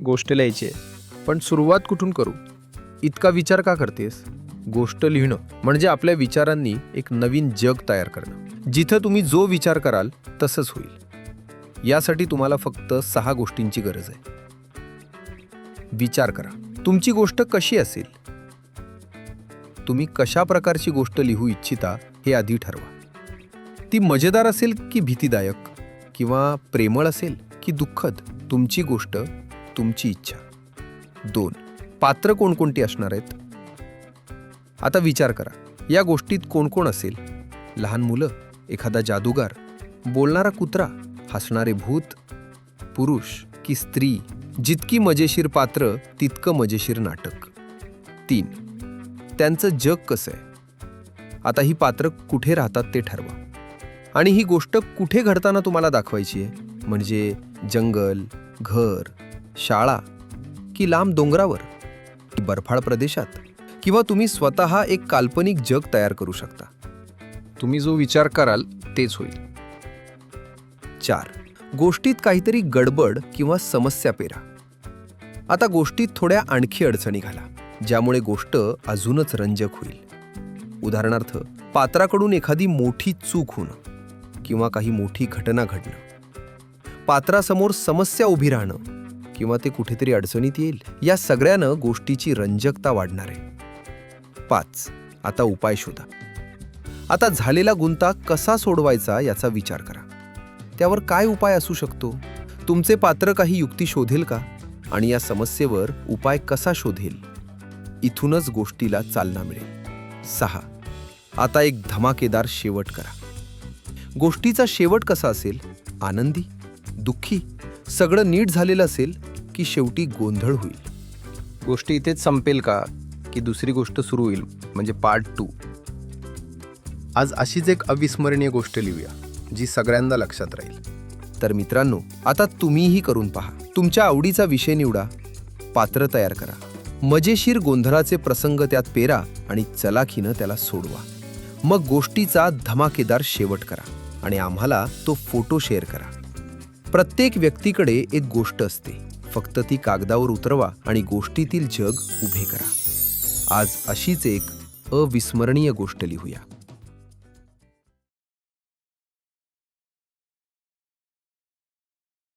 गोष्ट लिहायची आहे. पण सुरुवात कुठून करू? इतका विचार का करतेस? गोष्ट लिहिणं म्हणजे आपल्या विचारांनी एक नवीन जग तयार करणं. जिथं तुम्ही जो विचार कराल तसंच होईल. यासाठी तुम्हाला फक्त 6 गोष्टींची गरज आहे. विचार करा, तुमची गोष्ट कशी असेल? तुम्ही कशा प्रकारची गोष्ट लिहू इच्छिता हे आधी ठरवा. ती मजेदार असेल की भीतीदायक, किंवा प्रेमळ असेल की दुःखद? तुमची गोष्ट, तुमची इच्छा. 2. पात्र कोणकोणती असणार आहेत? आता विचार करा, या गोष्टीत कोण कोण असेल? लहान मुलं, एखादा जादूगार, बोलणारा कुत्रा, हसणारे भूत, पुरुष की स्त्री? जितकी मजेशीर पात्र तितकं मजेशीर नाटक. 3. त्यांचं जग कसं आहे? आता ही पात्र कुठे राहतात ते ठरवा. आणि ही गोष्ट कुठे घडताना तुम्हाला दाखवायची आहे? म्हणजे जंगल, घर, शाळा, की लांब डोंगरावर, की बर्फाळ प्रदेशात? किंवा तुम्ही स्वतः एक काल्पनिक जग तयार करू शकता. तुम्ही जो विचार कराल तेच होईल. 4. गोष्टीत काहीतरी गडबड किंवा समस्या पेरा. आता गोष्टीत थोड्या आणखी अडचणी घाला, ज्यामुळे गोष्ट अजूनच रंजक होईल. उदाहरणार्थ, पात्राकडून एखादी मोठी चूक होणं किंवा काही मोठी घटना घडणं, पात्रासमोर समस्या उभी राहणं किंवा ते कुठेतरी अडचणीत येईल. या सगळ्यानं गोष्टीची रंजकता वाढणार आहे. 5. आता उपाय शोधा. आता झालेला गुंता कसा सोडवायचा याचा विचार करा. त्यावर काय उपाय असू शकतो? तुमचे पात्र काही युक्ती शोधेल का? आणि या समस्येवर उपाय कसा शोधेल? इथूनच गोष्टीला चालना मिळेल. 6. आता एक धमाकेदार शेवट करा. गोष्टीचा शेवट कसा असेल? आनंदी, दुःखी, सगळं नीट झालेलं असेल की शेवटी गोंधळ होईल? गोष्ट इथेच संपेल का, की दुसरी गोष्ट सुरू होईल, म्हणजे पार्ट 2? आज अशीच एक अविस्मरणीय गोष्ट लिहूया, जी सगळ्यांना लक्षात राहील. तर मित्रांनो, आता तुम्हीही करून पहा. तुमच्या आवडीचा विषय निवडा, पात्र तयार करा, मजेशीर गोंधळाचे प्रसंग त्यात पेरा आणि चलाखीनं त्याला सोडवा. मग गोष्टीचा धमाकेदार शेवट करा आणि आम्हाला तो फोटो शेअर करा. प्रत्येक व्यक्तीकडे एक गोष्ट असते, फक्त ती कागदावर उतरवा आणि गोष्टीतील जग उभे करा. आज अशीच एक अविस्मरणीय गोष्ट लिहूया.